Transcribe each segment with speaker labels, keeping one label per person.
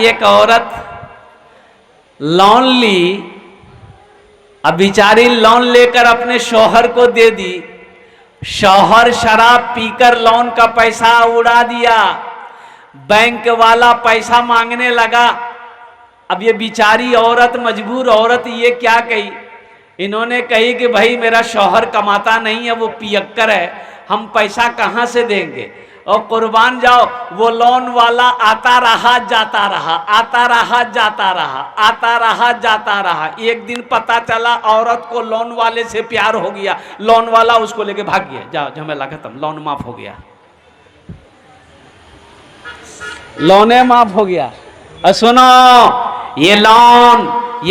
Speaker 1: एक औरत लोन ली, अब बेचारी लोन लेकर अपने शौहर को दे दी। शौहर शराब पीकर लोन का पैसा उड़ा दिया। बैंक वाला पैसा मांगने लगा। अब ये बेचारी औरत, मजबूर औरत, ये क्या कही, इन्होंने कही कि भाई मेरा शौहर कमाता नहीं है, वो पियक्कर है, हम पैसा कहाँ से देंगे। और कुर्बान जाओ, वो लोन वाला आता रहा जाता रहा, आता रहा जाता रहा, आता रहा जाता रहा। एक दिन पता चला औरत को लोन वाले से प्यार हो गया। लोन वाला उसको लेके भाग गया, जाओ झमेला खत्म, लोन माफ हो गया, लोने माफ हो गया। और सुनो, ये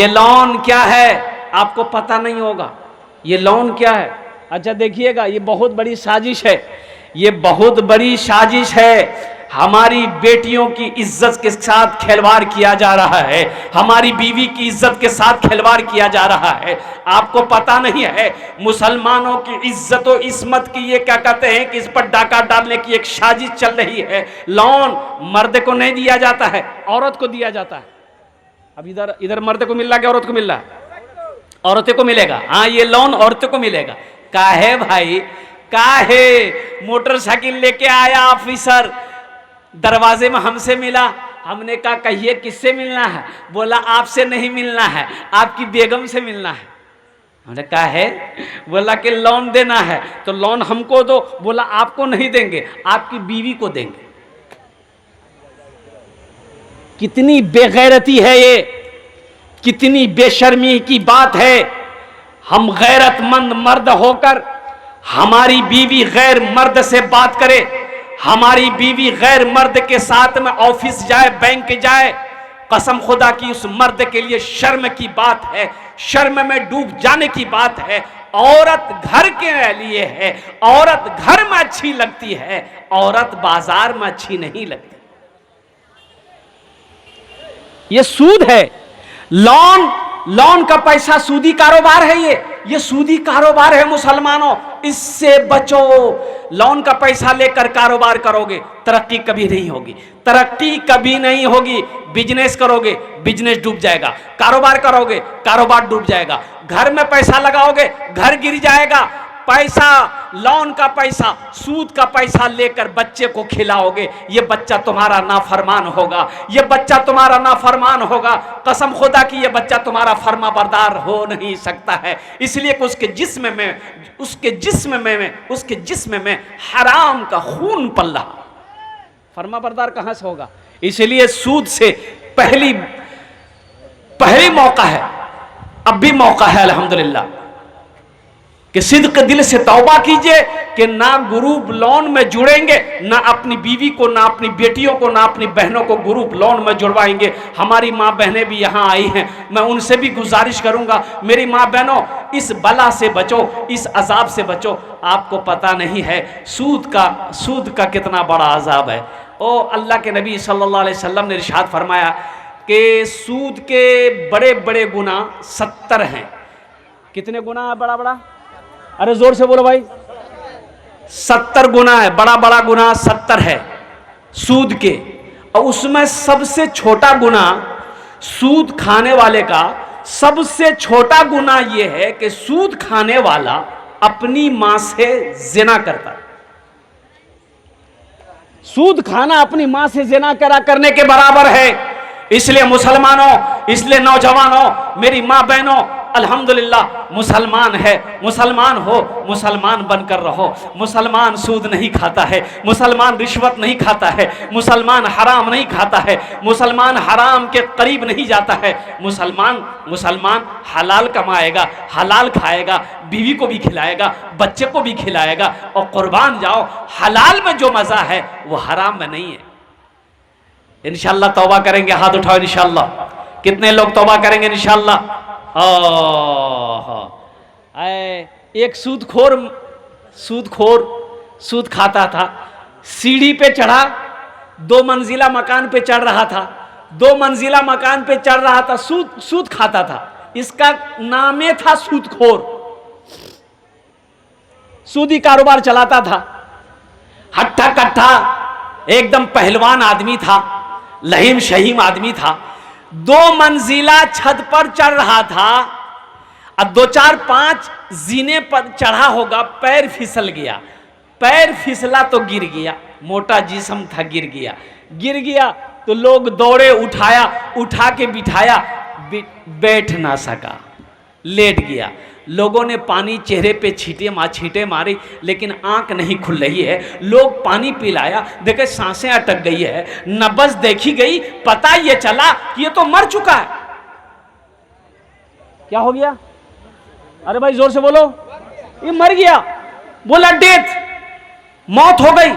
Speaker 1: लोन क्या है आपको पता नहीं होगा। ये लोन क्या है? अच्छा देखिएगा, ये बहुत बड़ी साजिश है, ये बहुत बड़ी साजिश है। हमारी बेटियों की इज्जत के साथ खिलवाड़ किया जा रहा है, हमारी बीवी की इज्जत के साथ खिलवाड़ किया जा रहा है। आपको पता नहीं है, मुसलमानों की इज्जत और इस्मत की ये क्या कहते हैं कि इस पर डाका डालने की एक साजिश चल रही है। लोन मर्द को नहीं दिया जाता है, औरत को दिया जाता है। अब इधर मर्द को मिल रहा है, औरत को मिल रहा है? औरतें को मिलेगा। हाँ, ये लोन औरतों को मिलेगा। काहे भाई, काहे? मोटरसाइकिल लेके आया ऑफिसर, दरवाजे में हमसे मिला, हमने कहा कहिए किससे मिलना है? बोला आपसे नहीं मिलना है, आपकी बेगम से मिलना है। हमने कहा है? बोला कि लोन देना है, तो लोन हमको दो। बोला आपको नहीं देंगे, आपकी बीवी को देंगे। कितनी बेगैरती है ये, कितनी बेशर्मी की बात है। हम गैरतमंद मर्द होकर हमारी बीवी गैर मर्द से बात करे, हमारी बीवी गैर मर्द के साथ में ऑफिस जाए, बैंक जाए, कसम खुदा की उस मर्द के लिए शर्म की बात है, शर्म में डूब जाने की बात है। औरत घर के लिए है, औरत घर में अच्छी लगती है, औरत बाजार में अच्छी नहीं लगती। ये सूद है, लोन का पैसा सूदी कारोबार है। ये सूदी कारोबार है मुसलमानों, इससे बचो। लोन का पैसा लेकर कारोबार करोगे, तरक्की कभी नहीं होगी, तरक्की कभी नहीं होगी। बिजनेस करोगे, बिजनेस डूब जाएगा। कारोबार करोगे, कारोबार डूब जाएगा। घर में पैसा लगाओगे, घर गिर जाएगा। पैसा, लोन का पैसा, सूद का पैसा लेकर बच्चे को खिलाओगे, ये बच्चा तुम्हारा नाफरमान होगा, ये बच्चा तुम्हारा नाफरमान होगा। कसम खुदा की ये बच्चा तुम्हारा फर्माबरदार हो नहीं सकता है। इसलिए कि उसके जिस्म में हराम का खून पल रहा, फर्माबरदार कहां से होगा? इसलिए सूद से पहली मौका है, अब भी मौका है अल्हम्दुलिल्लाह कि सिद्क दिल से तौबा कीजिए कि ना ग्रुप लोन में जुड़ेंगे, ना अपनी बीवी को, ना अपनी बेटियों को, ना अपनी बहनों को ग्रुप लोन में जुड़वाएंगे। हमारी माँ बहनें भी यहाँ आई हैं, मैं उनसे भी गुजारिश करूंगा, मेरी माँ बहनों, इस बला से बचो, इस अजाब से बचो। आपको पता नहीं है सूद का कितना बड़ा अजाब है। ओ अल्लाह के नबी सल्लल्लाहु अलैहि वसल्लम ने इरशाद फरमाया कि सूद के बड़े बड़े गुनाह 70 हैं। कितने गुनाह है बड़ा बड़ा? अरे जोर से बोलो भाई। 70 गुना है, बड़ा बड़ा गुना 70 है सूद के। और उसमें सबसे छोटा गुना सूद खाने वाले का, सबसे छोटा गुना यह है कि सूद खाने वाला अपनी मां से जिना करता है। सूद खाना अपनी मां से जिना करने के बराबर है। इसलिए मुसलमानों, इसलिए नौजवानों, मेरी मां बहनों, अल्हम्दुलिल्लाह मुसलमान है, मुसलमान हो, मुसलमान बनकर रहो। मुसलमान सूद नहीं खाता है, मुसलमान रिश्वत नहीं खाता है, मुसलमान हराम नहीं खाता है, मुसलमान हराम के करीब नहीं जाता है। मुसलमान हलाल कमाएगा, हलाल खाएगा, बीवी को भी खिलाएगा, बच्चे को भी खिलाएगा। और कुर्बान जाओ, हलाल में जो मजा है वो हराम में नहीं है। इंशाअल्लाह तौबा करेंगे, हाथ उठाओ इंशाअल्लाह। कितने लोग तौबा करेंगे इंशाअल्लाह? एक सूद खाता था, सीढ़ी पे चढ़ा, 2 मंजिला मकान पे चढ़ रहा था, 2 मंजिला मकान पे चढ़ रहा था, सूद खाता था। इसका नामे था सूदखोर, सूदी कारोबार चलाता था, हट्ठा कट्ठा एकदम पहलवान आदमी था। लहीम शहीम आदमी था, 2 मंजिला छत पर चढ़ रहा था। अब 2 4 5 जीने पर चढ़ा होगा, पैर फिसल गया, पैर फिसला तो गिर गया, मोटा जिस्म था, गिर गया। गिर गया तो लोग दौड़े, उठाया, उठा के बिठाया, बैठ ना सका, लेट गया। लोगों ने पानी चेहरे पे छींटे मारी, लेकिन आंख नहीं खुल रही है। लोग पानी पिलाया, देखे सांसें अटक गई है, नब्ज देखी गई, पता ये चला कि ये तो मर चुका है। क्या हो गया? अरे भाई जोर से बोलो, ये मर गया। बोला डेथ, मौत हो गई।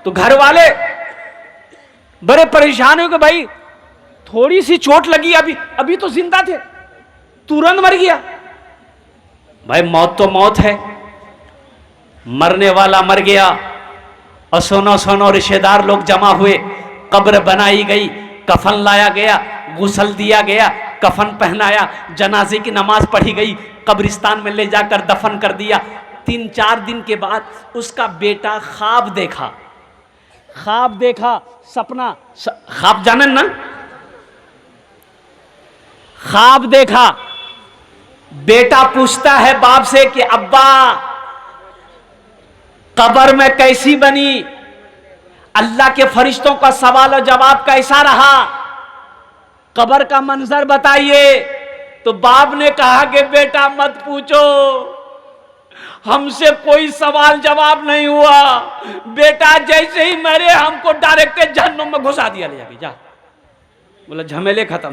Speaker 1: तो घर वाले बड़े परेशान हो गए, भाई थोड़ी सी चोट लगी, अभी तो जिंदा थे, तुरंत मर गया। भाई मौत तो मौत है, मरने वाला मर गया। और सोनो रिश्तेदार लोग जमा हुए, कब्र बनाई गई, कफन लाया गया, गुसल दिया गया, कफन पहनाया, जनाजे की नमाज पढ़ी गई, कब्रिस्तान में ले जाकर दफन कर दिया। 3 4 दिन के बाद उसका बेटा ख्वाब देखा, सपना, ख्वाब जानन ना, ख्वाब देखा। बेटा पूछता है बाप से कि अब्बा कब्र में कैसी बनी, अल्लाह के फरिश्तों का सवाल और जवाब कैसा रहा, कब्र का मंजर बताइए। तो बाप ने कहा कि बेटा मत पूछो, हमसे कोई सवाल जवाब नहीं हुआ, बेटा जैसे ही मरे हमको डायरेक्ट जहन्नुम में घुसा दिया, ले जाके जा। बोला झमेले खत्म,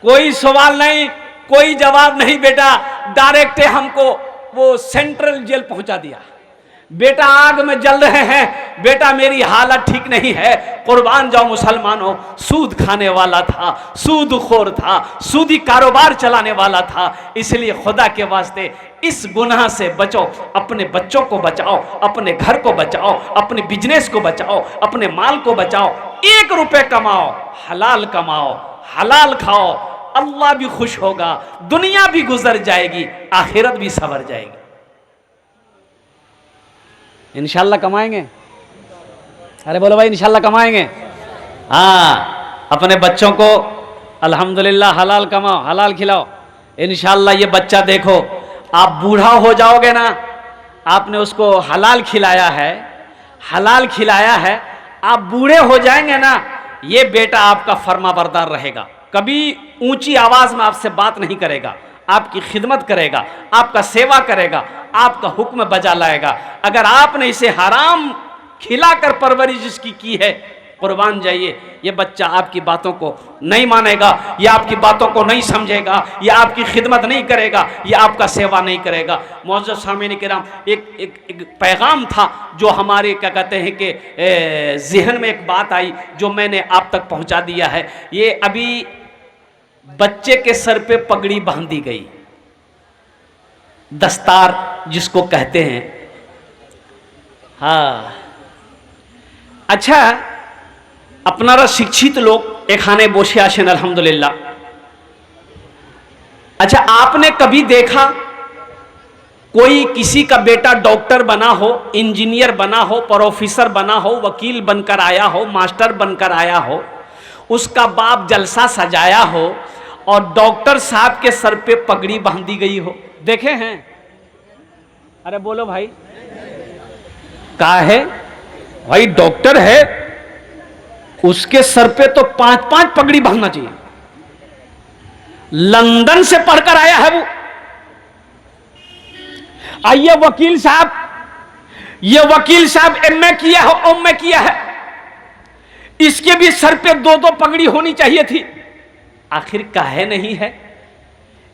Speaker 1: कोई सवाल नहीं, कोई जवाब नहीं, बेटा डायरेक्ट हमको वो सेंट्रल जेल पहुंचा दिया। बेटा आग में जल रहे हैं, बेटा मेरी हालत ठीक नहीं है, कुर्बान जाओ मुसलमानों, सूद खाने वाला था, सूदखोर था, सूदी कारोबार चलाने वाला था, इसलिए खुदा के वास्ते इस गुनाह से बचो, अपने बच्चों को बचाओ, अपने घर को बचाओ, अपने बिजनेस को बचाओ, अपने माल को बचाओ। 1 रुपए कमाओ, हलाल खाओ, अल्लाह भी खुश होगा, दुनिया भी गुजर जाएगी, आखिरत भी सवर जाएगी। इंशाल्लाह कमाएंगे। अरे बोलो भाई इंशाल्लाह कमाएंगे। हाँ, अपने बच्चों को अल्हम्दुलिल्लाह हलाल कमाओ, हलाल खिलाओ। इंशाल्लाह ये बच्चा देखो, आप बूढ़ा हो जाओगे ना, आपने उसको हलाल खिलाया है, आप बूढ़े हो जाएंगे ना, ये बेटा आपका फर्माबरदार रहेगा, कभी ऊंची आवाज में आपसे बात नहीं करेगा, आपकी खिदमत करेगा, आपका सेवा करेगा, आपका हुक्म बजा लाएगा। अगर आपने इसे हराम खिलाकर परवरिश इसकी की है, कुर्बान जाइए, ये बच्चा आपकी बातों को नहीं मानेगा, ये आपकी बातों को नहीं समझेगा, ये आपकी खिदमत नहीं करेगा, ये आपका सेवा नहीं करेगा। मौजूद सामीन किराम, एक पैगाम था जो हमारे क्या कहते हैं कि ज़हन में एक बात आई जो मैंने आप तक पहुंचा दिया है। ये अभी बच्चे के सर पे पगड़ी बांधी गई, दस्तार जिसको कहते हैं। हाँ, अच्छा, अपनारा शिक्षित लोग एखाने बोशे आशेन अल्हम्दुलिल्लाह। अच्छा, आपने कभी देखा कोई किसी का बेटा डॉक्टर बना हो, इंजीनियर बना हो, प्रोफेसर बना हो, वकील बनकर आया हो, मास्टर बनकर आया हो, उसका बाप जलसा सजाया हो और डॉक्टर साहब के सर पे पगड़ी बांधी गई हो? देखे हैं? अरे बोलो भाई, कहा है भाई डॉक्टर है, उसके सर पे तो 5-5 पगड़ी बांधना चाहिए। लंदन से पढ़कर आया है वो। आइए वकील साहब, ये वकील साहब एमए किया है, एमए किया है, इसके भी सर पे 2-2 पगड़ी होनी चाहिए थी, आखिर काहे नहीं है?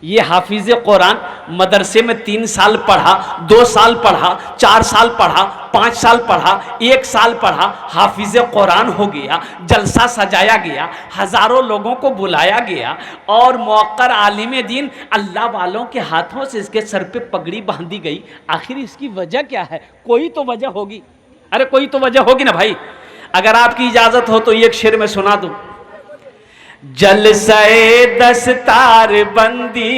Speaker 1: ये हाफिज कुरान मदरसे में 3 साल पढ़ा, 2 साल पढ़ा, 4 साल पढ़ा, 5 साल पढ़ा, 1 साल पढ़ा, हाफिज कुरान हो गया, जलसा सजाया गया, हजारों लोगों को बुलाया गया और मौक्कर आलिम दीन अल्लाह वालों के हाथों से इसके सर पे पगड़ी बांधी गई। आखिर इसकी वजह क्या है? कोई तो वजह होगी। अरे कोई तो वजह होगी ना भाई। अगर आपकी इजाजत हो तो एक शेर में सुना दूं। जलसे दस्तार बंदी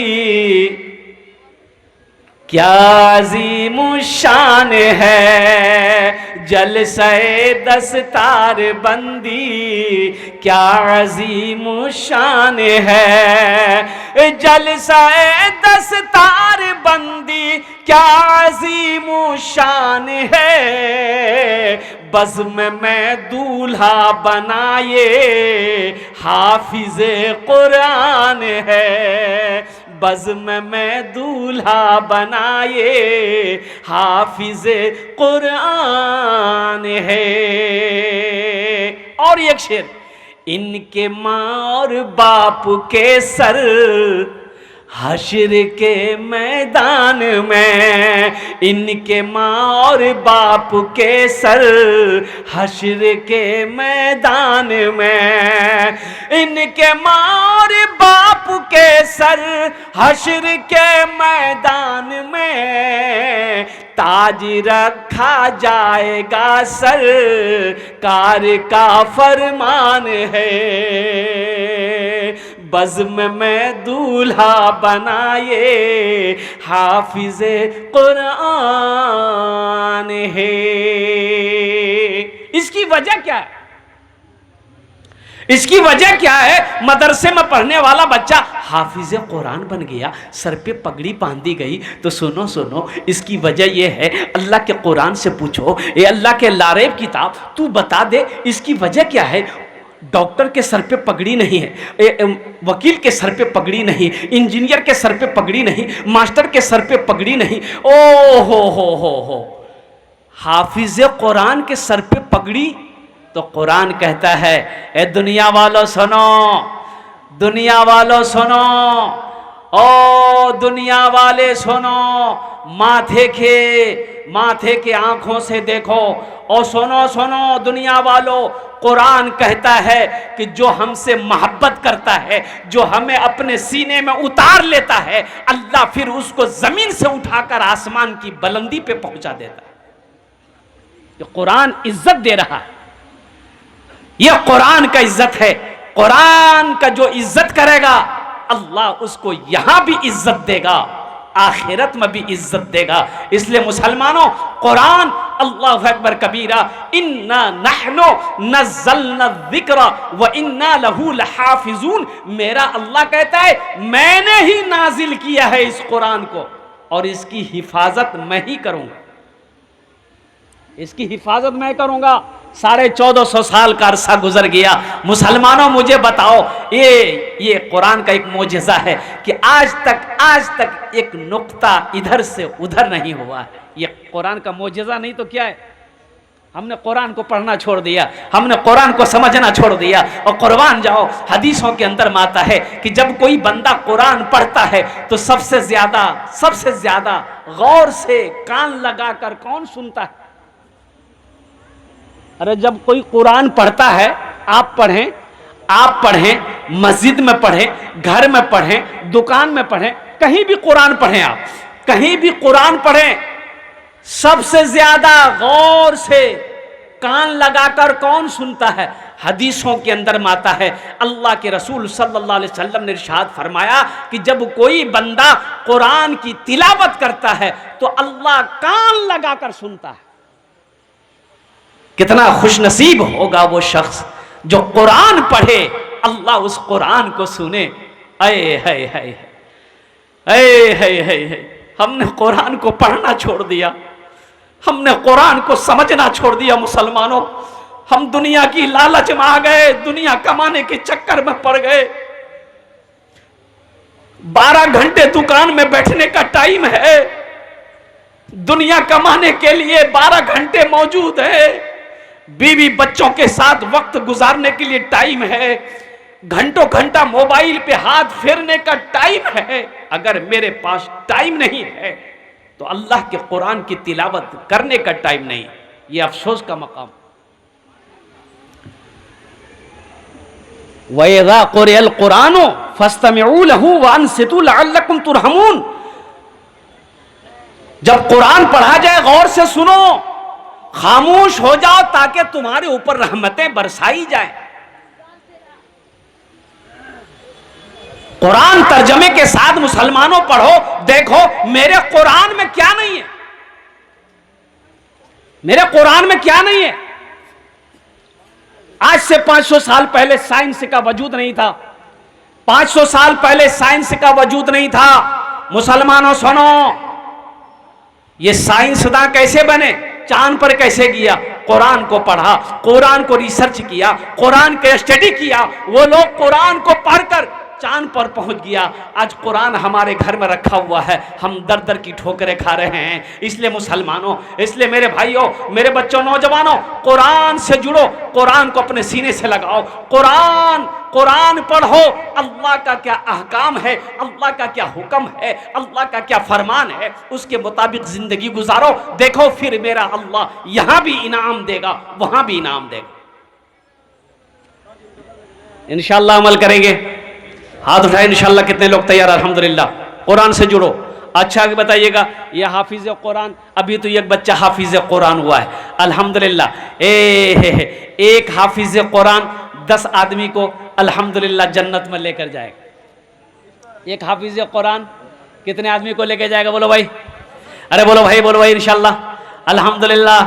Speaker 1: क्या अजीम शान है जलसे दस्तार बंदी, क्या अजीम शान है जलसे दस्तार बंदी, क्या अजीम शान है बज़्म में दूल्हा बनाए हाफिज कुरान है, बज़्म में दूल्हा बनाए हाफिज कुरान है। और एक शेर, इनके माँ और बाप के सर हश्र के मैदान में, इनके माँ और बाप के सर हश्र के मैदान में, इनके माँ और बाप के सर हश्र के मैदान में ताज रखा जाएगा सर कार का फरमान है, बज़्म में दूल्हा बनाए हाफिज कुरान है। इसकी वजह क्या है? इसकी वजह क्या है? मदरसे में पढ़ने वाला बच्चा हाफिज कुरान बन गया, सर पे पगड़ी बांधी गई। तो सुनो सुनो, इसकी वजह यह है, अल्लाह के कुरान से पूछो, ये अल्लाह के लारेब किताब, तू बता दे इसकी वजह क्या है। डॉक्टर के सर पे पगड़ी नहीं है, वकील के सर पे पगड़ी नहीं, इंजीनियर के सर पे पगड़ी नहीं, मास्टर के सर पे पगड़ी नहीं। ओ हो हाफिज कुरान के सर पे पगड़ी। तो कुरान कहता है, ए दुनिया वालों सुनो, दुनिया वालों सुनो, ओ दुनिया वाले सुनो, माथे के आंखों से देखो। और सुनो सुनो दुनिया वालों, कुरान कहता है कि जो हमसे मोहब्बत करता है, जो हमें अपने सीने में उतार लेता है, अल्लाह फिर उसको जमीन से उठाकर आसमान की बुलंदी पे पहुंचा देता है। ये कुरान इज्जत दे रहा है, यह कुरान का इज्जत है। कुरान का जो इज्जत करेगा अल्लाह उसको यहां भी इज्जत देगा, आखिरत में भी इज्जत देगा। इसलिए मुसलमानों, कुरान अल्लाहु अकबर कबीरा, इन्ना नहनु नज़्ज़लना ज़िक्र व इन्ना लहू लहाफ़िज़ून। मेरा अल्लाह कहता है मैंने ही नाजिल किया है इस कुरान को और इसकी हिफाजत मैं ही करूंगा, इसकी हिफाजत मैं करूंगा। 1450 साल का अरसा गुजर गया। मुसलमानों मुझे बताओ, ये कुरान का एक मोजज़ा है कि आज तक एक नुक्ता इधर से उधर नहीं हुआ है। ये कुरान का मोजज़ा नहीं तो क्या है? हमने कुरान को पढ़ना छोड़ दिया, हमने कुरान को समझना छोड़ दिया। और कुर्बान जाओ, हदीसों के अंदर में आता है कि जब कोई बंदा कुरान पढ़ता है तो सबसे ज्यादा गौर से कान लगाकर कौन सुनता है? अरे जब कोई कुरान पढ़ता है, आप पढ़ें, मस्जिद में पढ़ें, घर में पढ़ें, दुकान में पढ़ें, कहीं भी कुरान पढ़ें, आप कहीं भी कुरान पढ़ें, सबसे ज्यादा गौर से कान लगाकर कौन सुनता है? हदीसों के अंदर में आता है, अल्लाह के रसूल सल्लल्लाहु अलैहि वसल्लम ने इरशाद फरमाया कि जब कोई बंदा कुरान की तिलावत करता है तो अल्लाह कान लगाकर सुनता है। कितना खुशनसीब होगा वो शख्स जो कुरान पढ़े, अल्लाह उस कुरान को सुने। अये है, हमने कुरान को पढ़ना छोड़ दिया, हमने कुरान को समझना छोड़ दिया। मुसलमानों, हम दुनिया की लालच में आ गए, दुनिया कमाने के चक्कर में पड़ गए। 12 घंटे दुकान में बैठने का टाइम है, दुनिया कमाने के लिए 12 घंटे मौजूद है। बीवी बच्चों के साथ वक्त गुजारने के लिए टाइम है, घंटों घंटा मोबाइल पे हाथ फेरने का टाइम है। अगर मेरे पास टाइम नहीं है तो अल्लाह के कुरान की तिलावत करने का टाइम नहीं। ये अफसोस का मकाम। वइज़ा क़ुरिअल क़ुरानु फ़स्तमिऊ लहू व अंसितू लअल्लकुम तुरहमून। जब कुरान पढ़ा जाए गौर से सुनो, खामोश हो जाओ ताकि तुम्हारे ऊपर रहमतें बरसाई जाए। कुरान तर्जमे के साथ मुसलमानों पढ़ो, देखो मेरे कुरान में क्या नहीं है, मेरे कुरान में क्या नहीं है। आज से 500 साल पहले साइंस का वजूद नहीं था, 500 साल पहले साइंस का वजूद नहीं था। मुसलमानों सुनो, ये साइंसदान कैसे बने, चांद पर कैसे गया, कुरान को पढ़ा, कुरान को रिसर्च किया, कुरान के स्टडी किया, वो लोग कुरान को पढ़कर चांद पर पहुंच गया। आज कुरान हमारे घर में रखा हुआ है, हम दर दर की ठोकरें खा रहे हैं। इसलिए मुसलमानों, इसलिए मेरे भाइयों, मेरे बच्चों, नौजवानों, कुरान से जुड़ो, कुरान को अपने सीने से लगाओ, कुरान पढ़ो। अल्लाह का क्या अहकाम है, अल्लाह का क्या हुक्म है, अल्लाह का क्या फरमान है, उसके मुताबिक जिंदगी गुजारो। देखो फिर मेरा अल्लाह यहां भी इनाम देगा, वहां भी इनाम देगा। इंशाअल्लाह अमल करेंगे। हाथ उठाए इंशाअल्लाह। कितने लोग तैयार? अल्हम्दुलिल्लाह। कुरान से जुड़ो। अच्छा बताइएगा, ये हाफिज कुरान, अभी तो एक बच्चा हाफिज कुरान हुआ है, अल्हम्दुलिल्लाह। एक हाफिज कुरान 10 आदमी को अल्हम्दुलिल्लाह जन्नत में लेकर जाएगा। एक हाफिज कुरान कितने आदमी को लेकर जाएगा? बोलो भाई, अरे बोलो भाई इंशाअल्लाह। अल्हम्दुलिल्लाह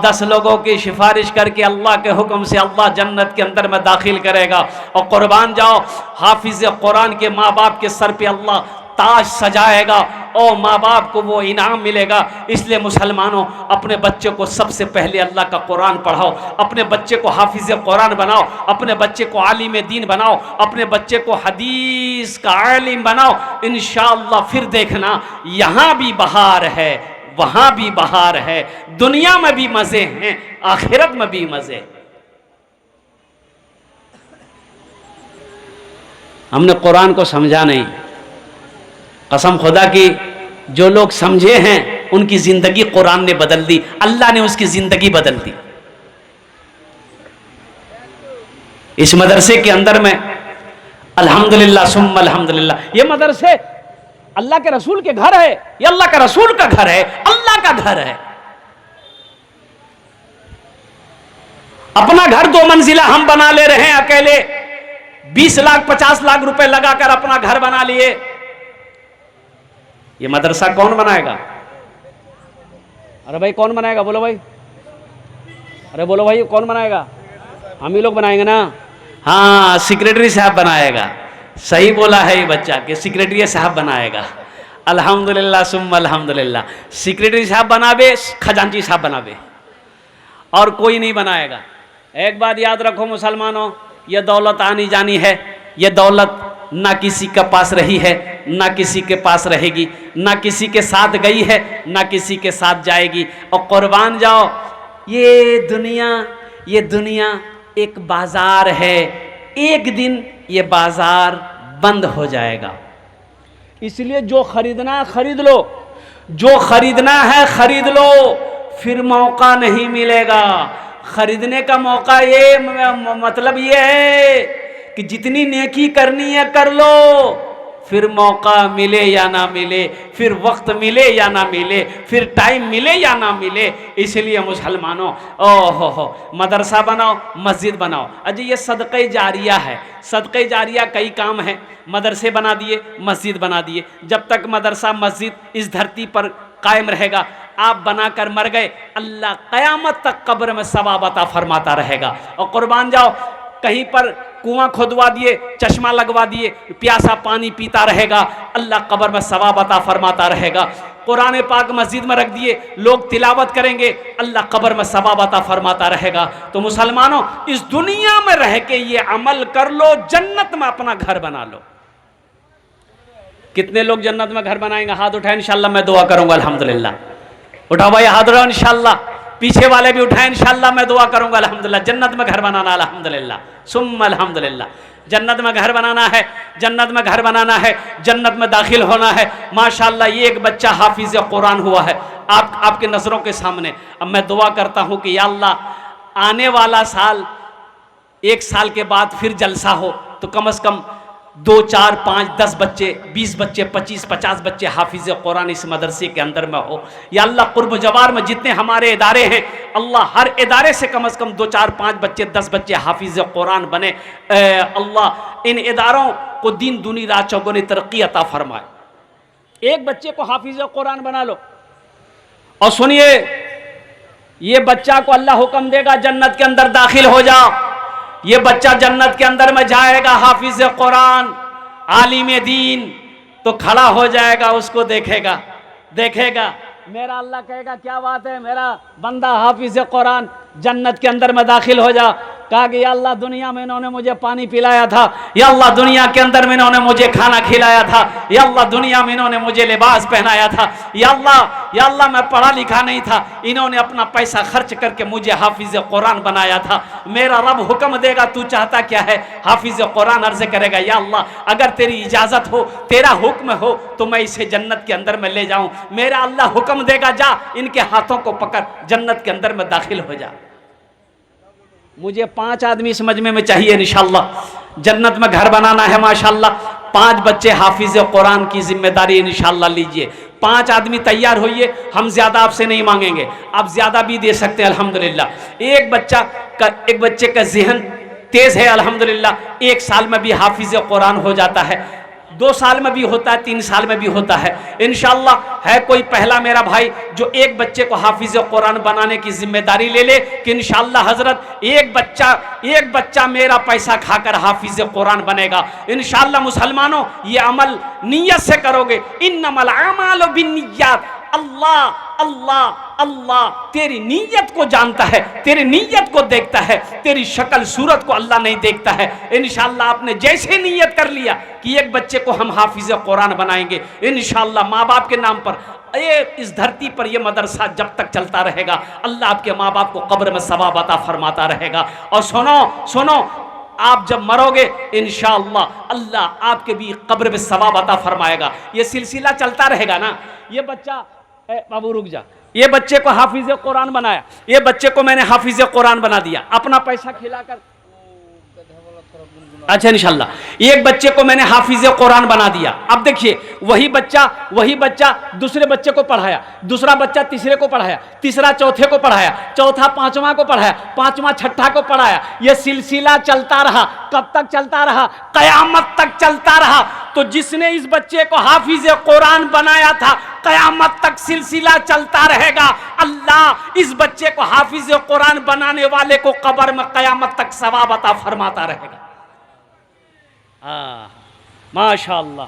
Speaker 1: 10 लोगों की सिफारिश करके अल्लाह के हुक्म से अल्लाह जन्नत के अंदर में दाखिल करेगा। और कुर्बान जाओ, हाफिज कुरान के माँ बाप के सर पे अल्लाह ताज सजाएगा और माँ बाप को वो इनाम मिलेगा। इसलिए मुसलमानों, अपने बच्चे को सबसे पहले अल्लाह का कुरान पढ़ाओ, अपने बच्चे को हाफिज कुरान बनाओ, अपने बच्चे को आलिम दीन बनाओ, अपने बच्चे को हदीस का आलिम बनाओ। इंशाअल्लाह फिर देखना, यहाँ भी बहार है, वहां भी बहार है, दुनिया में भी मजे हैं, आखिरत में भी मजे। हमने कुरान को समझा नहीं, कसम खुदा की, जो लोग समझे हैं उनकी जिंदगी कुरान ने बदल दी, अल्लाह ने उसकी जिंदगी बदल दी। इस मदरसे के अंदर में अल्हम्दुलिल्लाह सुम्मा अल्हम्दुलिल्लाह, ये मदरसे अल्लाह के रसूल के घर है, ये अल्लाह का रसूल का घर है, अल्लाह का घर है। अपना घर 2 मंजिला हम बना ले रहे हैं अकेले, 20 लाख 50 लाख रुपए लगाकर अपना घर बना लिए। ये मदरसा कौन बनाएगा? अरे भाई कौन बनाएगा? बोलो भाई, अरे बोलो भाई, कौन बनाएगा? हम ही लोग बनाएंगे ना। हाँ, सेक्रेटरी साहब बनाएगा। सही बोला है ये बच्चा कि सेक्रेटरी साहब बनाएगा। अल्हम्दुलिल्लाह सुम्मा अल्हम्दुलिल्लाह। सेक्रेटरी साहब बनावे, खजांची साहब बनावे, और कोई नहीं बनाएगा। एक बात याद रखो मुसलमानों, ये दौलत आनी जानी है, ये दौलत ना किसी के पास रही है, ना किसी के पास रहेगी, ना किसी के साथ गई है, ना किसी के साथ जाएगी। और कुर्बान जाओ, ये दुनिया एक बाजार है, एक दिन ये बाजार बंद हो जाएगा। इसलिए जो खरीदना खरीद लो, जो खरीदना है खरीद लो, फिर मौका नहीं मिलेगा। खरीदने का मौका ये मतलब ये है कि जितनी नेकी करनी है कर लो, फिर मौका मिले या ना मिले, फिर वक्त मिले या ना मिले, फिर टाइम मिले या ना मिले। इसलिए मुसलमानों, ओहो मदरसा बनाओ, मस्जिद बनाओ। अजय ये सदक़े जारिया है, सदक़े जारिया कई काम है। मदरसे बना दिए, मस्जिद बना दिए, जब तक मदरसा मस्जिद इस धरती पर कायम रहेगा, आप बनाकर मर गए, अल्लाह क़यामत तक कब्र में सवाब अता फरमाता रहेगा। और कुर्बान जाओ, कहीं पर कुआं खोदवा दिए, चश्मा लगवा दिए, प्यासा पानी पीता रहेगा, अल्लाह कब्र में सवाब अता फरमाता रहेगा। कुरान पाक मस्जिद में रख दिए, लोग तिलावत करेंगे, अल्लाह कब्र में सवाब अता फरमाता रहेगा। तो मुसलमानों, इस दुनिया में रह के ये अमल कर लो, जन्नत में अपना घर बना लो। कितने लोग जन्नत में घर बनाएंगे? हाथ उठाए, इंशाअल्लाह मैं दुआ करूंगा। अल्हम्दुलिल्लाह, उठाओ भाई हाथ उठाओ इंशाअल्लाह। पीछे वाले भी उठाएं, इंशाअल्लाह मैं दुआ करूंगा। अल्हम्दुलिल्लाह, जन्नत में घर बनाना, अल्हम्दुलिल्लाह सुम्मा अल्हम्दुलिल्लाह। जन्नत में घर बनाना है, जन्नत में घर बनाना है, जन्नत में दाखिल होना है। माशाअल्लाह, ये एक बच्चा हाफिज कुरान हुआ है आपके नज़रों के सामने। अब मैं दुआ करता हूँ कि या अल्लाह, आने वाला साल, 1 साल के बाद फिर जलसा हो तो कम से कम 2, 4, 5, 10 बच्चे, 20 बच्चे, 25, 50 बच्चे हाफिज कुरान इस मदरसे के अंदर में हो। या अल्लाह, कुर्ब जवार में जितने हमारे इदारे हैं, अल्लाह हर इदारे से कम 2, 4, 5 बच्चे, 10 बच्चे हाफिज कुरान बने। अल्लाह, इन इदारों को दिन दुनी रात चौगुनी तरक्की अता फरमाए। एक बच्चे को हाफिज कुरान बना लो और सुनिए, ये बच्चा को अल्लाह हुक्म देगा जन्नत के अंदर दाखिल हो जाओ। ये बच्चा जन्नत के अंदर में जाएगा, हाफिज कुरान, आलिम दीन, तो खड़ा हो जाएगा, उसको देखेगा, मेरा अल्लाह कहेगा क्या बात है, मेरा बंदा हाफिज कुरान जन्नत के अंदर में दाखिल हो जा। कहा कि या अल्लाह दुनिया में इन्होंने मुझे पानी पिलाया था, या अल्लाह दुनिया के अंदर में इन्होंने मुझे खाना खिलाया था, या अल्लाह दुनिया में इन्होंने मुझे लिबास पहनाया था, या अल्लाह मैं पढ़ा लिखा नहीं था, इन्होंने अपना पैसा खर्च करके मुझे हाफिज कुरान बनाया था। मेरा रब हुक्म देगा तू चाहता क्या है, हाफिज कुरान अर्ज करेगा या अल्लाह अगर तेरी इजाजत हो, तेरा हुक्म हो तो मैं इसे जन्नत के अंदर में ले जाऊं। मेरा अल्लाह हुक्म देगा जा इनके हाथों को पकड़ जन्नत के अंदर में दाखिल हो जा। मुझे 5 आदमी इस मजमे में चाहिए इंशाअल्लाह। जन्नत में घर बनाना है माशाअल्लाह। 5 बच्चे हाफिज कुरान की जिम्मेदारी इंशाअल्लाह लीजिए। 5 आदमी तैयार होइए, हम ज्यादा आपसे नहीं मांगेंगे, आप ज्यादा भी दे सकते हैं अल्हम्दुलिल्लाह। एक बच्चे का जहन तेज है अल्हम्दुलिल्लाह, 1 साल में भी हाफिज कुरान हो जाता है, 2 साल में भी होता है, 3 साल में भी होता है इंशाअल्लाह। है कोई पहला मेरा भाई जो एक बच्चे को हाफिज कुरान बनाने की जिम्मेदारी ले ले कि इंशाअल्लाह हजरत एक बच्चा मेरा पैसा खाकर हाफिज कुरान बनेगा इंशाअल्लाह। मुसलमानों ये अमल नियत से करोगे, इन्नमल अमालु बिन्निय्यात। अल्लाह अल्लाह अल्लाह तेरी नीयत को जानता है, तेरी नीयत को देखता है, तेरी शक्ल सूरत को अल्लाह नहीं देखता है। इंशाअल्लाह आपने जैसे नीयत कर लिया कि एक बच्चे को हम हाफिज कुरान बनाएंगे इंशाअल्लाह, माँ बाप के नाम पर इस धरती पर यह मदरसा जब तक चलता रहेगा अल्लाह आपके माँ बाप को कब्र में सवाब अता फरमाता रहेगा। और सुनो आप जब मरोगे इंशाअल्लाह अल्लाह आपके भी कब्र में सवाब अता फरमाएगा। ये सिलसिला चलता रहेगा ना। ये बच्चा बाबू रुक जा, ये बच्चे को हाफिज कुरान बनाया, ये बच्चे को मैंने हाफिज कुरान बना दिया अपना पैसा खिलाकर। अच्छा इंशाअल्लाह एक बच्चे को मैंने हाफिज कुरान बना दिया। अब देखिए वही बच्चा दूसरे बच्चे को पढ़ाया, दूसरा बच्चा तीसरे को पढ़ाया, तीसरा चौथे को पढ़ाया, चौथा पांचवा को पढ़ाया, पांचवा छठा को पढ़ाया। यह सिलसिला चलता रहा। कब तक चलता रहा? कयामत तक चलता रहा। तो जिसने इस बच्चे को हाफिज कुरान बनाया था कयामत तक सिलसिला चलता रहेगा। अल्लाह इस बच्चे को हाफिज कुरान बनाने वाले को कब्र में कयामत तक सवाब अता फरमाता रहेगा। माशाअल्लाह।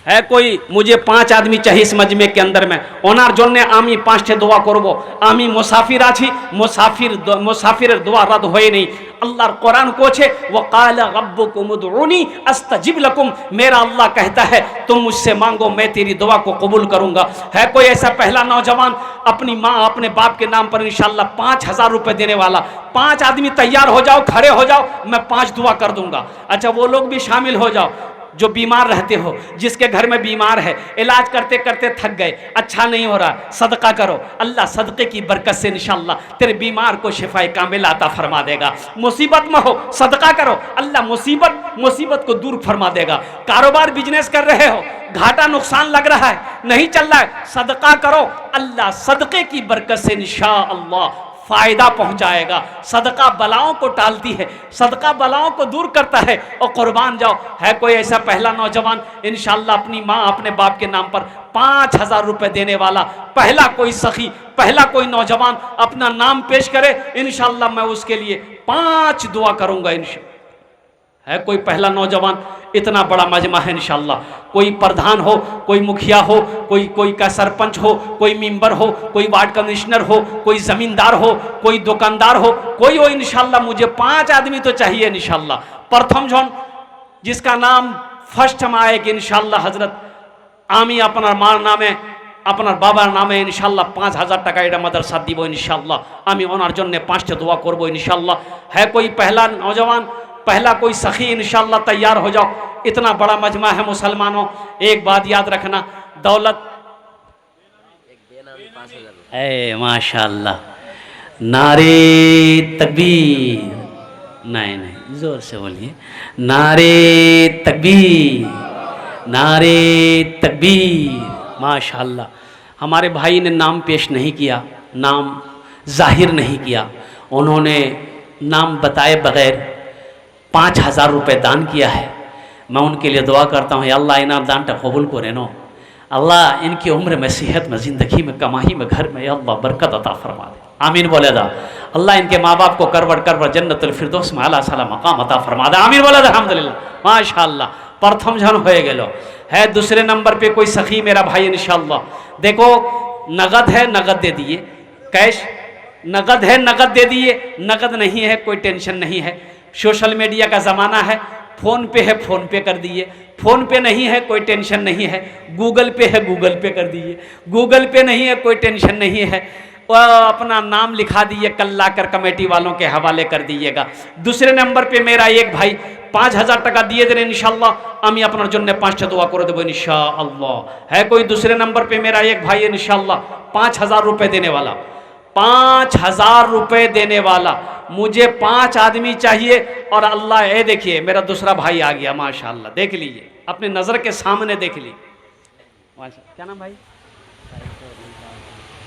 Speaker 1: है कोई मुझे 5 आदमी चाहिए इस मजमे के अंदर में ओनार जोने आमी 5 दुआ करबो। आमी मुसाफिर आछि, मुसाफिर दुआ रद्द होए नहीं। अल्लाह कुरान कोछे वक़ाल रब्बुकुम उदऊनी अस्तजिब लकुम। मेरा अल्लाह कहता है तुम मुझसे मांगो मैं तेरी दुआ को कबूल करूंगा। है कोई ऐसा पहला नौजवान अपनी माँ अपने बाप के नाम पर इंशाअल्लाह 5000 रुपए देने वाला? 5 आदमी तैयार हो जाओ, खड़े हो जाओ, मैं 5 दुआ कर दूंगा। अच्छा वो लोग भी शामिल हो जाओ जो बीमार रहते हो, जिसके घर में बीमार है, इलाज करते करते थक गए, अच्छा नहीं हो रहा, सदका करो। अल्लाह सदक़े की बरकत से इंशाअल्लाह तेरे बीमार को शिफाए कामिल अता फरमा देगा। मुसीबत में हो सदका करो, अल्लाह मुसीबत को दूर फरमा देगा। कारोबार बिजनेस कर रहे हो, घाटा नुकसान लग रहा है, नहीं चल रहा है, सदका करो, अल्लाह सदक़े की बरकत से इंशाअल्लाह फायदा पहुंचाएगा। सदका बलाओं को टालती है, सदका बलाओं को दूर करता है। और कुर्बान जाओ। है कोई ऐसा पहला नौजवान इंशाअल्लाह अपनी माँ अपने बाप के नाम पर 5000 रुपए देने वाला? पहला कोई सखी, पहला कोई नौजवान अपना नाम पेश करे इंशाअल्लाह मैं उसके लिए 5 दुआ करूंगा इंशाअल्लाह। है कोई पहला नौजवान? इतना बड़ा मजमा है इंशाअल्लाह। कोई प्रधान हो, कोई मुखिया हो, कोई का सरपंच हो, कोई मेंबर हो, कोई वार्ड कमिश्नर हो, कोई जमींदार हो, कोई दुकानदार हो, कोई हो इंशाअल्लाह। मुझे 5 आदमी तो चाहिए इंशाअल्लाह। प्रथम जन जिसका नाम फर्स्ट में आएगी इंशाअल्लाह हजरत आमी अपना मार नामे अपना बाबार नामे इंशाअल्लाह 5000 टाका এটা मदरसा দিব इंशाअल्लाह। আমি ওনার জন্য 5টা দোয়া করব इंशाअल्लाह। है कोई पहला नौजवान, पहला कोई सखी इंशाअल्लाह तैयार हो जाओ। इतना बड़ा मजमा है मुसलमानों। एक बात याद रखना, दौलत माशाअल्लाह। नारे तकबीर, नहीं जोर से बोलिए, नारे तकबीर, नारे तकबीर। माशाअल्लाह। हमारे भाई ने नाम पेश नहीं किया, नाम जाहिर नहीं किया, उन्होंने नाम बताए बगैर 5000 रुपये दान किया है। मैं उनके लिए दुआ करता हूँ, या अल्लाह इनाम दान कबूल करे नो, अल्लाह इनकी उम्र में, सेहत में, ज़िंदगी में, कमाई में, घर में, या अल्लाह बरकत अता फरमा दे। आमीन बोले दा। अल्लाह इनके माँ बाप को करवट करवट जन्नतुल फिरदौस में आला साला मकाम अता फरमा दे। आमीन बोले दा। अल्हम्दुलिल्लाह माशाअल्लाह। प्रथम जन हो गेलो है। दूसरे नंबर पे कोई सखी मेरा भाई इंशाअल्लाह, देखो नगद है, नगद दे दिए, कैश नगद है, नगद दे दिए, नगद नहीं है कोई टेंशन नहीं है। सोशल मीडिया का ज़माना है, फ़ोन पे है, फ़ोन पे कर दिए, फ़ोन पे नहीं है कोई टेंशन नहीं है, गूगल पे है, गूगल पे कर दिए, गूगल पे नहीं है कोई टेंशन नहीं है, अपना नाम लिखा दिए, कल लाकर कमेटी वालों के हवाले कर दीजिएगा। दूसरे नंबर पे मेरा एक भाई 5000 টাকা दिए देने इंशाअल्लाह, আমি আপনার জন্য 5টা দোয়া করে দেবো इंशाअल्लाह। है कोई दूसरे नंबर पे मेरा एक भाई इंशाअल्लाह 5000 रुपये देने वाला, 5000 रुपये देने वाला। मुझे 5 आदमी चाहिए और अल्लाह, ये देखिए मेरा दूसरा भाई आ गया माशाअल्लाह, देख लीजिए अपने नज़र के सामने देख लीजिए। क्या नाम भाई?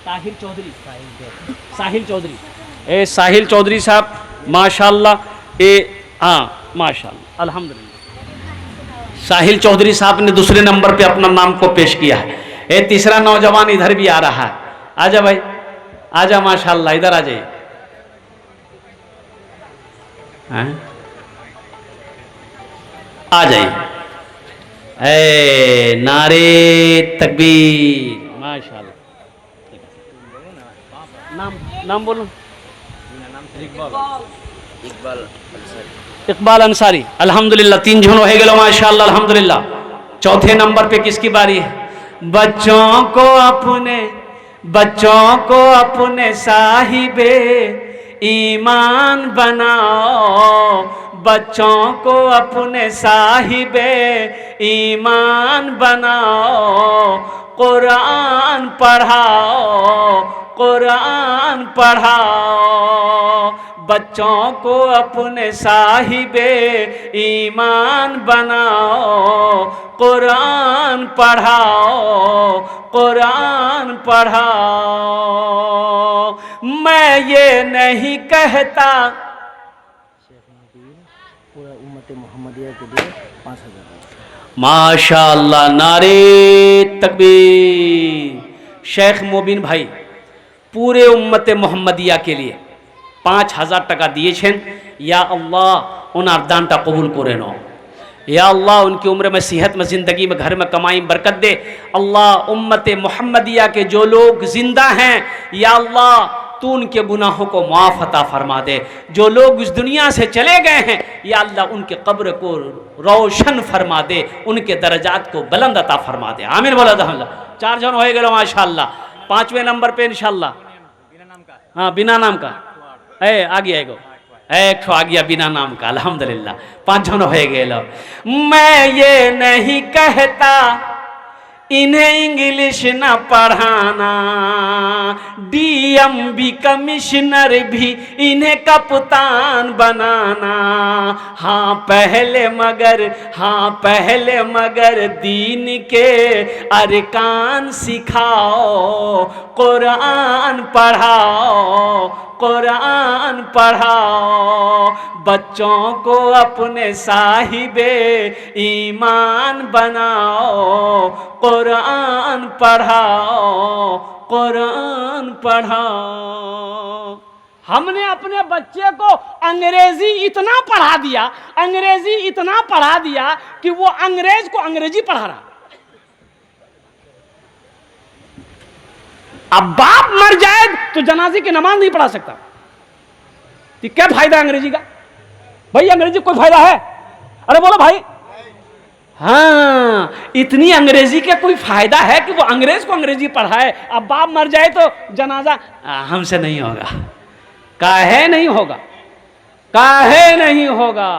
Speaker 1: साहिल चौधरी। साहिल चौधरी, ए साहिल चौधरी साहब माशाअल्लाह, ए हाँ माशाअल्लाह अल्हम्दुलिल्लाह। साहिल चौधरी साहब ने दूसरे नंबर पे अपना नाम को पेश किया है। ए तीसरा नौजवान इधर भी आ रहा है, आजा भाई आजा माशाअल्लाह, इधर आ जाइए। आ जाइए। ए नारे तकबीर माशाअल्लाह। नाम बोलो। इकबाल अंसारी। अल्हम्दुलिल्लाह 3 जन हो गए माशाअल्लाह अल्हम्दुलिल्लाह। चौथे नंबर पे किसकी बारी है? बच्चों को अपने साहिबे ईमान बनाओ, बच्चों को अपने साहिबे ईमान बनाओ, कुरान पढ़ाओ, कुरान पढ़ाओ, बच्चों को अपने साहिबे ईमान बनाओ, कुरान पढ़ाओ, कुरान पढ़ाओ। मैं ये नहीं कहता,
Speaker 2: पूरा उम्मत मोहम्मदिया के लिए 5000
Speaker 1: माशाअल्लाह नारे तकबीर। शेख मोबिन भाई पूरे उम्मत मोहम्मदिया के लिए 5000 টাকা দিয়েছেন। या अल्लाह उन दानটা कबूल करे नो, या अल्लाह उनकी उम्र में, सेहत में, ज़िंदगी में, घर में, कमाई में बरकत दे। अल्लाह उम्मत मोहम्मदिया के जो लोग ज़िंदा हैं, या अल्लाह तू उनके गुनाहों को माफ़ अता फरमा दे। जो लोग इस दुनिया से चले गए हैं, या अल्लाह उनके कब्र को रोशन फरमा दे, उनके दर्जात को बुलंद अता फरमा दे। आमीन बोला था। 4 जन हो गए माशाअल्लाह। 5वें नंबर पे इंशाअल्लाह, हाँ बिना नाम का आ गया एक आ गया बिना नाम का अल्हम्दुलिल्लाह। 5 जन हो गए। मैं ये नहीं कहता इन्हें इंग्लिश न पढ़ाना, डीएम भी कमिश्नर भी इन्हें कप्तान बनाना। हाँ पहले मगर दीन के अरकान सिखाओ, कुरान पढ़ाओ, कुरान पढ़ाओ, बच्चों को अपने साहिबे ईमान बनाओ, कुरान पढ़ाओ, कुरान पढ़ाओ। हमने अपने बच्चे को अंग्रेजी इतना पढ़ा दिया कि वो अंग्रेज को अंग्रेजी पढ़ा रहा। अब बाप मर जाए तो जनाजे की नमाज नहीं पढ़ा सकता, तो क्या फायदा अंग्रेजी का? भाई अंग्रेजी कोई फायदा है? अरे बोलो भाई। हाँ, इतनी अंग्रेजी का कोई फायदा है कि वो अंग्रेज को अंग्रेजी पढ़ाए? अब बाप मर जाए तो जनाजा हमसे नहीं होगा। काहे नहीं होगा? काहे नहीं होगा?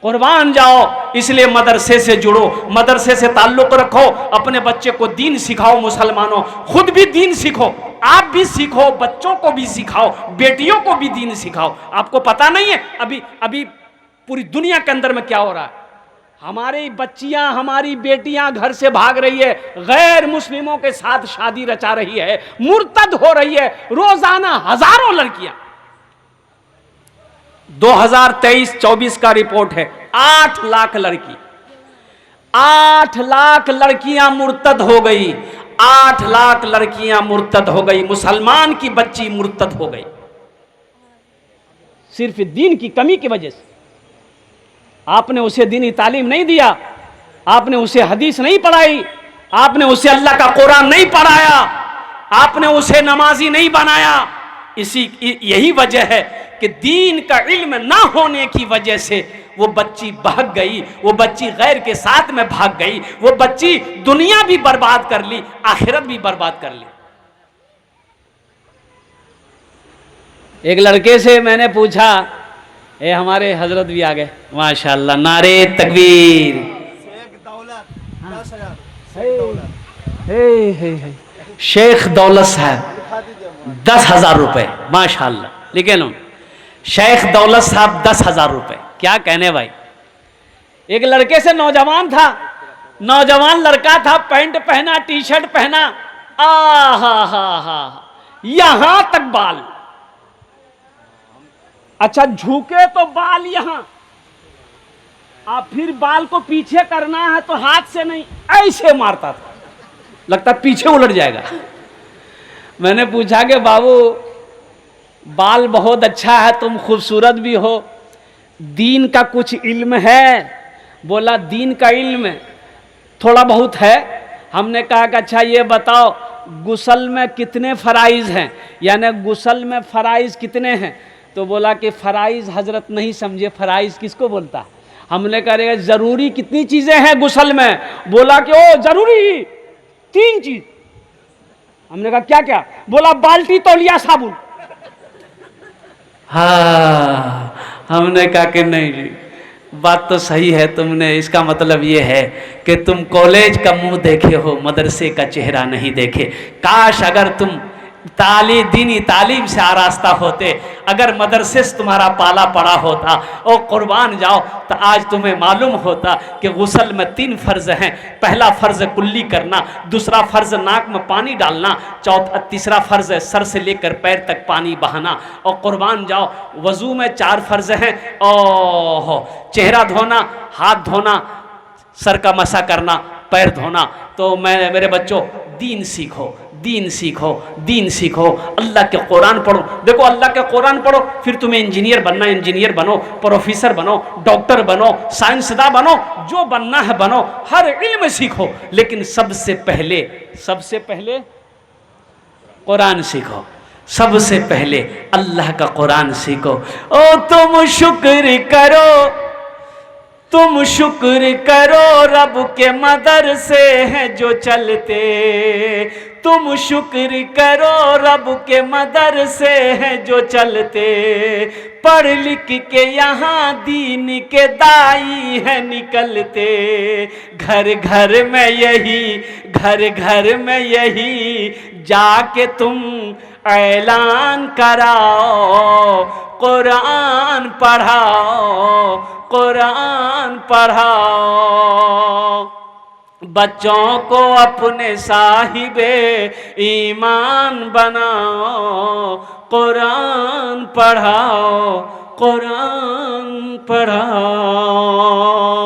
Speaker 1: कुर्बान जाओ। इसलिए मदरसे से जुड़ो, मदरसे से ताल्लुक रखो, अपने बच्चे को दीन सिखाओ। मुसलमानों खुद भी दीन सीखो, आप भी सीखो, बच्चों को भी सिखाओ, बेटियों को भी दीन सिखाओ। आपको पता नहीं है अभी पूरी दुनिया के अंदर में क्या हो रहा है? हमारी बच्चियां, हमारी बेटियां घर से भाग रही है, गैर मुस्लिमों के साथ शादी रचा रही है, मुर्तद हो रही है। रोजाना हजारों लड़कियां, 2023-24 का रिपोर्ट है, 8 लाख लड़की 8 लाख लड़कियां मुर्तद हो गई, 8 लाख लड़कियां मुर्तद हो गई, मुसलमान की बच्ची मुर्तद हो गई, सिर्फ दीन की कमी की वजह से। आपने उसे दीनी तालीम नहीं दिया, आपने उसे हदीस नहीं पढ़ाई, आपने उसे अल्लाह का कुरान नहीं पढ़ाया, आपने उसे नमाजी नहीं बनाया। यही वजह है कि दीन का इल्म ना होने की वजह से वो बच्ची भाग गई, वो बच्ची गैर के साथ में भाग गई, वो बच्ची दुनिया भी बर्बाद कर ली, आखिरत भी बर्बाद कर ली। एक लड़के से मैंने पूछा, ए हमारे हजरत भी आ गए माशाल्लाह, नारे तकबीर। शेख दौलत साहब 10,000 रुपए माशाल्लाह लिखे लो, शेख दौलत साहब 10,000 रुपए। क्या कहने भाई। एक लड़के से नौजवान था, नौजवान लड़का था, पैंट पहना, टी शर्ट पहना, हा यहां तक बाल, अच्छा झुके तो बाल यहां, आप फिर बाल को पीछे करना है तो हाथ से नहीं, ऐसे मारता था, लगता पीछे उलट जाएगा। मैंने पूछा कि बाबू बाल बहुत अच्छा है, तुम खूबसूरत भी हो, दीन का कुछ इल्म है? बोला दीन का इल्म थोड़ा बहुत है। हमने कहा कि अच्छा ये बताओ गुस्ल में कितने फ़राइज़ हैं, यानी गुस्ल में फ़राइज़ कितने हैं? तो बोला कि फ़राइज़ हजरत नहीं समझे, फ़राइज़ किसको बोलता है? हमने कहा ज़रूरी कितनी चीज़ें हैं गुस्ल में? बोला कि ओ ज़रूरी 3 चीज़। हमने कहा क्या क्या? बोला बाल्टी, तौलिया, साबुन। हाँ, हमने कहा कि नहीं जी बात तो सही है, तुमने इसका मतलब ये है कि तुम कॉलेज का मुंह देखे हो, मदरसे का चेहरा नहीं देखे। काश अगर तुम दीनी तालीम से आरास्ता होते, अगर मदरसे से तुम्हारा पाला पड़ा होता और कुर्बान जाओ तो आज तुम्हें मालूम होता कि गुस्ल में 3 फ़र्ज़ हैं। पहला फ़र्ज़ कुल्ली करना, दूसरा फ़र्ज़ नाक में पानी डालना, तीसरा फ़र्ज़ सर से लेकर पैर तक पानी बहाना। और कुर्बान जाओ वज़ू में 4 फ़र्ज़ हैं, और चेहरा धोना, हाथ धोना, सर का मसा करना, पैर धोना। तो मेरे बच्चों दीन सीखो, दीन सीखो, दीन सीखो, अल्लाह के कुरान पढ़ो। देखो अल्लाह के कुरान पढ़ो, फिर तुम्हें इंजीनियर बनना, इंजीनियर बनो, प्रोफेसर बनो, डॉक्टर बनो, साइंसदान बनो, जो बनना है बनो, हर इल्म सीखो, लेकिन सबसे पहले कुरान सीखो, सबसे पहले अल्लाह का कुरान सीखो। ओ तुम शुक्र करो, तुम शुक्र करो रब के मदरसे हैं जो चलते, तुम शुक्र करो रब के मदरसे हैं जो चलते, पढ़ लिख के यहाँ दीन के दाई हैं निकलते, घर घर में यही जाके तुम ऐलान कराओ, कुरान पढ़ाओ, कुरान पढ़ाओ, बच्चों को अपने साहिबे ईमान बनाओ, कुरान पढ़ाओ, कुरान पढ़ाओ।